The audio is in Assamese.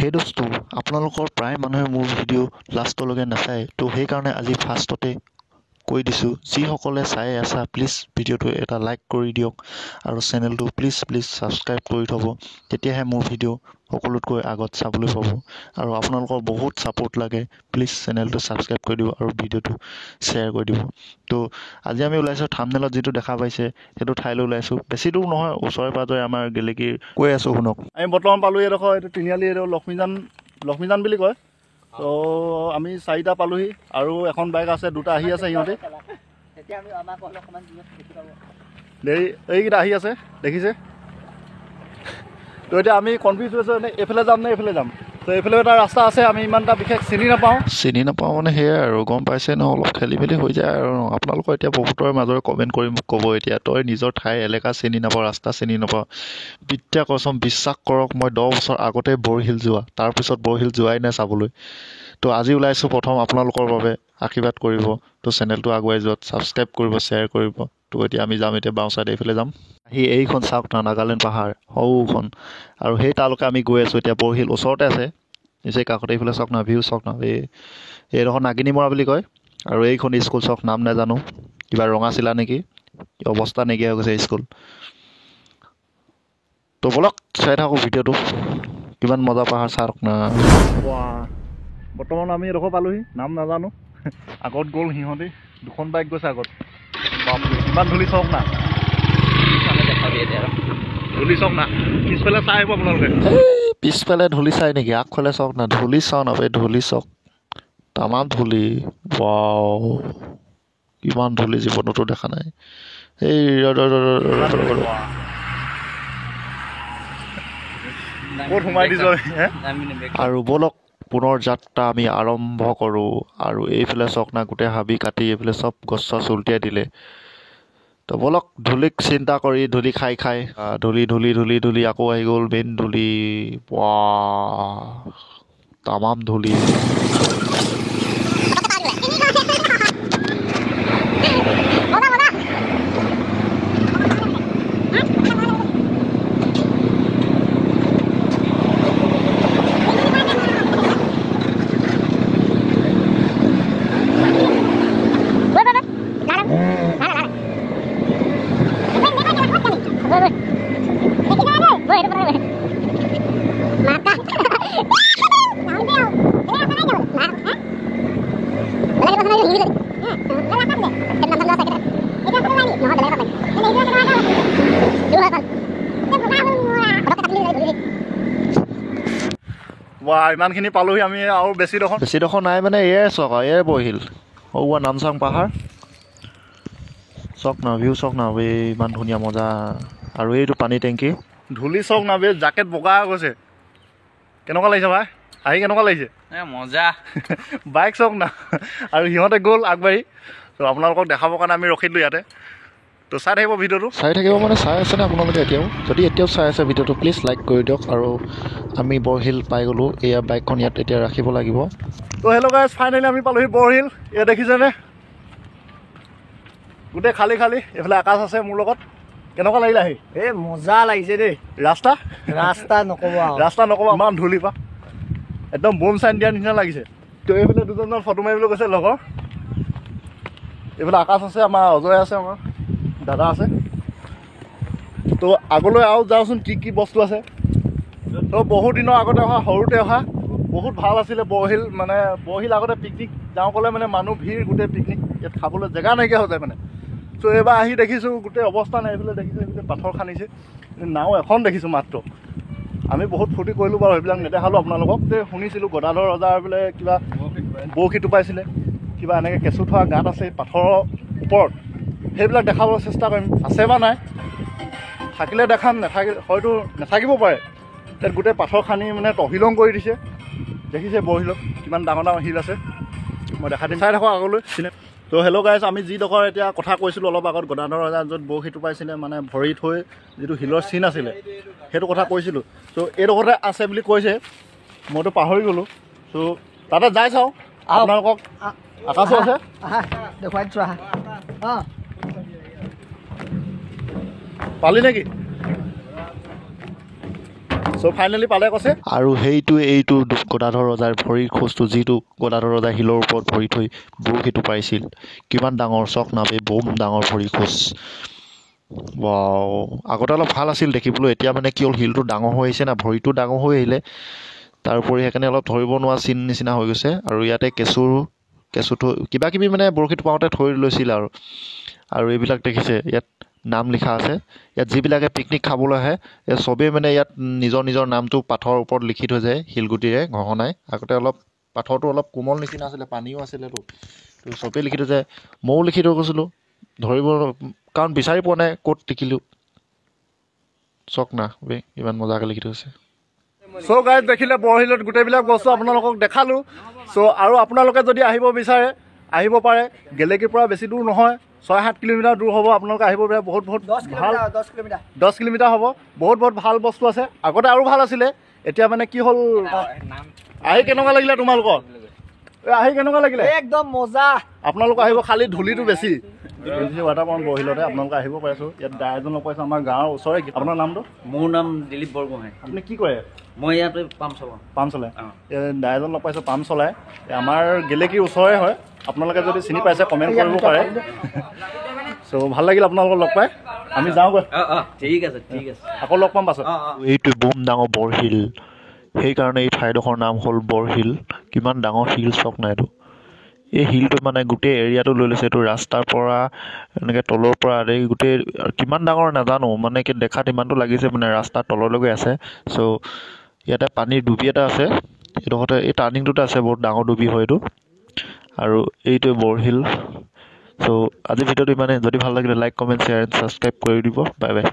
সেই দোস্তটো আপোনালোকৰ প্ৰায় মানুহে মোৰ ভিডিঅ' লাষ্টলৈকে নাচায়, তো সেইকাৰণে আজি ফাৰ্ষ্টতে কৈ দিছোঁ, যিসকলে চাই আছা প্লিজ ভিডিঅ'টো এটা লাইক কৰি দিয়ক আৰু চেনেলটো প্লিজ ছাবস্ক্ৰাইব কৰি থ'ব, তেতিয়াহে মোৰ ভিডিঅ' সকলোতকৈ আগত চাবলৈ পাব। আৰু আপোনালোকৰ বহুত ছাপোৰ্ট লাগে, প্লিজ চেনেলটো ছাবস্ক্ৰাইব কৰি দিব আৰু ভিডিঅ'টো শ্বেয়াৰ কৰি দিব। তো আজি আমি ওলাইছোঁ থাম্বনেইলত যিটো দেখা পাইছে সেইটো ঠাইলৈ ওলাইছোঁ, বেছি দূৰ নহয়, ওচৰে পাঁজৰে আমাৰ গেলেকীৰ। কৈ আছোঁ শুনক, আমি বৰ্তমান পালোঁ এইডোখৰ, এইটো তিনিআলি, এইটো লক্ষ্মীজান বুলি কয়। তো আমি 4টা পালোহি আৰু এখন বাইক আছে, 2টা আহি আছে সিহঁতে, এইকেইটা আহি আছে দেখিছে। তো এতিয়া আমি কনফিউজ হৈছোঁ, এইফালে যাম নে এইফালে যাম। তো এইফালে এটা ৰাস্তা আছে, আমি ইমান এটা বিশেষ চিনি নাপাওঁ মানে সেয়াই আৰু গম পাইছে ন, অলপ খেলি মেলি হৈ যায় আৰু আপোনালোকৰ এতিয়া বহুতৰে মাজৰে কমেণ্ট কৰি মোক ক'ব, এতিয়া তই নিজৰ ঠাই এলেকা চিনি নাপাওঁ, ৰাস্তা চিনি নাপাওঁ। বিদ্যা কচম বিশ্বাস কৰক, মই 10 বছৰ আগতে বৰশিল যোৱা, তাৰপিছত বৰশিল যোৱাই নাই চাবলৈ। তো আজি ওলাইছোঁ প্ৰথম আপোনালোকৰ বাবে, আশীৰ্বাদ কৰিব। তো চেনেলটো আগুৱাই যোৱাত ছাবস্ক্ৰাইব কৰিব, শ্বেয়াৰ কৰিব। তো এতিয়া আমি যাম, এতিয়া বাওঁ চাইড এইফালে যাম। আহি এইখন চাওক না, নাগালেণ্ড পাহাৰ সৌখন, আৰু সেই তালৈকে আমি গৈ আছোঁ। এতিয়া বৰশিল ওচৰতে আছে, নিচেই কাষতে। এইফালে চাওক না, ভিউ চাওক না, এইডোখৰ নাগিনীমৰা বুলি কয়। আৰু এইখন স্কুল চাওক, নাম নাজানো, কিবা ৰঙাচিলা নেকি, অৱস্থা নাইকিয়া হৈ গৈছে স্কুল। তো বলক চাই থাকোঁ ভিডিঅ'টো, কিমান মজা পাহাৰ চাওক না। বৰ্তমান আমি এডোখৰ পালোহি, নাম নাজানো, আগত গ'ল সিহঁতে, 2খন বাইক গৈছে আগত। ইমান ধূলি চাওক না, ধূলি চাওক না, পিছফালে চাই আহিব আপোনালোকে। পিছফালে ধূলি চাই নেকি, আগফালে চাওক না, ধূলি চাওঁ না, ধূলি চাওক, তামাম ধূলি। ৱাও, ইমান ধূলি জীৱনতো দেখা নাই। এই আৰু বলক পুনৰ যাত্ৰা আমি আৰম্ভ কৰোঁ। আৰু এইফালে চাওক না, গোটেই হাবি কাটি এইফালে চব গছ চছ উলটিয়াই দিলে। তো বলক, ধূলিক চিন্তা কৰি, ধূলি খাই ধূলি আকৌ আহি গ'ল মেইন ধূলি। তামাম ধূলি। ইমানখিনি পালোহি আমি, আৰু বেছিডোখৰ নাই মানে, এয়াই চাওক, এয়াই বৰশিল। নামচাং পাহাৰ চাওক না, ভিউ চাওক না, ইমান ধুনীয়া মজা। আৰু এইটো পানী টেংকি, ধূলি চাওক না, জাকেট বগা হৈ গৈছে। কেনেকুৱা লাগিছে ভাই, আহি কেনেকুৱা লাগিছে? মজা। বাইক চাওক না, আৰু সিহঁতে গ'ল আগবাঢ়ি। তো আপোনালোকক দেখাবৰ কাৰণে আমি ৰখিলোঁ ইয়াতে। তো চাই থাকিব ভিডিঅ'টো, চাই থাকিব মানে চাই আছেনে আপোনালোকে এতিয়াও? যদি এতিয়াও চাই আছে ভিডিঅ'টো, প্লিজ লাইক কৰি দিয়ক। আৰু আমি বৰশিল পাই গ'লোঁ, এয়া বাইকখন ইয়াত এতিয়া ৰাখিব লাগিব। তো হেল্ল' গাইজ, ফাইনেলি আমি পালোহি বৰশিল। এয়া দেখিছেনে, গোটেই খালী, এইফালে আকাশ আছে মোৰ লগত। কেনেকুৱা লাগিলে আহি? মজা লাগিছে দেই। ৰাস্তা নক'বা, ইমান ধূলি পা, একদম বোম চাইন দিয়া নিচিনা লাগিছে। তো এইফালে দুজনমান ফটো মাৰিবলৈ গৈছে লগৰ। এইফালে আকাশ আছে, আমাৰ অজয় আছে, আমাৰ দাদা আছে। তো আগলৈ আৰু যাওঁচোন, কি বস্তু আছে। তো বহুত দিনৰ আগতে অহা, সৰুতে অহা, বহুত ভাল আছিলে বৰশিল। মানে বৰশিল আগতে পিকনিক যাওঁ ক'লে মানে মানুহ ভিৰ, গোটেই পিকনিক ইয়াত খাবলৈ জেগা নাইকিয়া হৈ যায় মানে। তো এইবাৰ আহি দেখিছোঁ গোটেই অৱস্থা নাই। এইফালে দেখিছোঁ, এইফালে পাথৰ খান্দিছে, নাও এখন দেখিছোঁ মাত্ৰ। আমি বহুত ফূৰ্তি কৰিলোঁ বাৰু, সেইবিলাক নেদেখালোঁ আপোনালোকক। শুনিছিলোঁ গদাধৰ ৰজাৰ বোলে কিবা বৰশী টোপাইছিলে, কিবা এনেকৈ কেঁচু থোৱা গাঁত আছে পাথৰৰ ওপৰত, সেইবিলাক দেখাবলৈ চেষ্টা কৰিম। আছে বা নাই, থাকিলে দেখাম, হয়তো নাথাকিব পাৰে। তাত গোটেই পাথৰ খান্দি মানে তহিলং কৰি দিছে। দেখিছে বৰশিলত কিমান ডাঙৰ শিল আছে, মই দেখা দিম, চাই থাকক আগলৈ। তো হেল্ল' গাইজ, আমি যিডোখৰ এতিয়া কথা কৈছিলোঁ অলপ আগত, গদাধৰ ৰজা য'ত বৰশী টোপাইছিলে, মানে ভৰি থৈ যিটো শিলৰ চিন আছিলে, সেইটো কথা কৈছিলোঁ। তো এইডোখৰতে আছে বুলি কৈছে, মইতো পাহৰি গ'লোঁ। তো তাতে যাই চাওঁ, আপোনালোকক আকাশো আছে দেখুৱাই দিছোঁ। পালি নেকি? চ' ফাইনেলি পালে কৈছে। আৰু এইটো গদাধৰ ৰজাৰ ভৰিৰ খোজটো, যিটো গদাধৰ ৰজাই শিলৰ ওপৰত ভৰি থৈ বৰশীটো পাইছিল। কিমান ডাঙৰ চখ নাপে, বহুত ডাঙৰ ভৰি খোজ। আগতে অলপ ভাল আছিল দেখিবলৈ, এতিয়া মানে কি হ'ল শিলটো ডাঙৰ হৈ আহিছে না, ভৰিটো ডাঙৰ হৈ আহিলে। তাৰোপৰি সেইকাৰণে অলপ ধৰিব নোৱাৰা চিন নিচিনা হৈ গৈছে। আৰু ইয়াতে কেঁচু কিবা কিবি মানে বৰশীটো পাওঁতে থৈ লৈছিল আৰু এইবিলাক দেখিছে ইয়াত নাম লিখা আছে। ইয়াত যিবিলাকে পিকনিক খাবলৈ আহে চবেই মানে ইয়াত নিজৰ নিজৰ নামটো পাথৰৰ ওপৰত লিখি থৈ যায় শিলগুটিৰে ঘঁহনাই। আগতে পাথৰটো অলপ কোমল নিচিনা আছিলে, পানীও আছিলেতো, তো চবেই লিখি থৈ যায়। ময়ো লিখি থৈ গৈছিলোঁ কাৰণ বিচাৰি পোৱা নাই ক'ত লিখিলোঁ। চক না বে, ইমান মজাকৈ লিখি থৈছে। চ' গাইজ দেখিলে বৰশিলত গোটেইবিলাক বস্তু আপোনালোকক দেখালোঁ। চ' আৰু আপোনালোকে যদি আহিব বিচাৰে আহিব পাৰে। গেলেকীৰ পৰা বেছি দূৰ নহয়, 6-7 কিলোমিটাৰ দূৰ হ'ব। আপোনালোকে আহিব পাৰে, বহুত ভাল, 10 কিলোমিটাৰ হ'ব। বহুত ভাল বস্তু আছে। আগতে আৰু ভাল আছিলে, এতিয়া মানে কি হ'ল। আহি কেনেকুৱা লাগিলে তোমালোকৰ? আহি কেনেকুৱা লাগিলে? একদম মজা। আপোনালোক আহিব, খালি ধূলিটো বেছি। ৱাটাৰপাৰ্ক বৰশিলতে আপোনালোকে আহিব পাৰিছোঁ। ইয়াত দাই এজন লগ পাইছোঁ, আমাৰ গাঁৱৰ ওচৰে। আপোনাৰ নামটো? মোৰ নাম দিলীপ বৰগোহাঁই। আপুনি কি কৰে? মই ইয়াতে পাম্প চলাওঁ। দাই এজন লগ পাইছোঁ, পাম্প চলায়। আমাৰ গেলেকীৰ ওচৰে হয়। আপোনালোকে যদি চিনি পাইছে কমেণ্ট কৰিব পাৰে। চ' ভাল লাগিল আপোনালোকক লগ পাই। আমি যাওঁগৈ। ঠিক আছে আকৌ লগ পাম পাছত। এইটো বম ডাঙৰ বৰশিল, সেইকাৰণে এই ঠাইডোখৰ নাম হ'ল বৰশিল। কিমান ডাঙৰ শিল চক নাই এইটো। এই শিলটো মানে গোটেই এৰিয়াটো লৈ লৈছে। এইটো ৰাস্তাৰ পৰা এনেকৈ তলৰ পৰা আদি গোটেই কিমান ডাঙৰ নাজানো, মানে কি দেখাত ইমানটো লাগিছে মানে ৰাস্তাৰ তললৈকে আছে। চ' ইয়াতে পানীৰ ডুবি এটা আছে এইডোখৰতে, এই টাৰ্ণিংটোতে আছে, বহুত ডাঙৰ ডুবি হয় এইটো। আৰু এইটোৱে বৰশিল। চ' আজিৰ ভিডিঅ'টো ইমানে। যদি ভাল লাগিলে like, comment, share and subscribe কৰি দিব। Bye bye.